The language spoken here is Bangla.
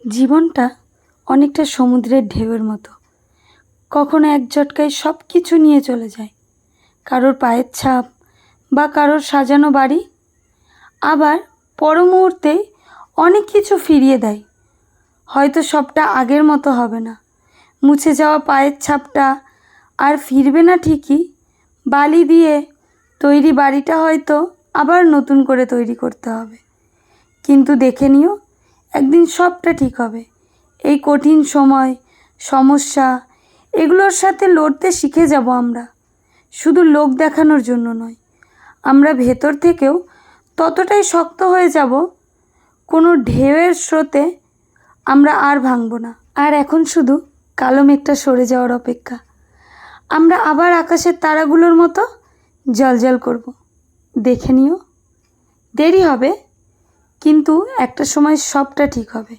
জীবনটা অনেকটা সমুদ্রের ঢেউয়ের মতো। কখনো এক ঝটকায় সব কিছু নিয়ে চলে যায়, কারোর পায়ের ছাপ বা কারোর সাজানো বাড়ি। আবার পর মুহূর্তেই অনেক কিছু ফিরিয়ে দেয়। হয়তো সবটা আগের মতো হবে না, মুছে যাওয়া পায়ের ছাপটা আর ফিরবে না ঠিকই, বালি দিয়ে তৈরি বাড়িটা হয়তো আবার নতুন করে তৈরি করতে হবে। কিন্তু দেখে নিও, একদিন সবটা ঠিক হবে। এই কঠিন সময়, সমস্যা, এগুলোর সাথে লড়তে শিখে যাব আমরা, শুধু লোক দেখানোর জন্য নয়। আমরা ভেতর থেকেও ততটাই শক্ত হয়ে যাব, কোনো ঢেউয়ের স্রোতে আমরা আর ভাঙব না। আর এখন শুধু কালো মেঘটা সরে যাওয়ার অপেক্ষা। আমরা আবার আকাশের তারাগুলোর মতো জ্বলজ্বল করব। দেখে নিও, দেরি হবে, কিন্তু একটা সময় সবটা ঠিক হবে।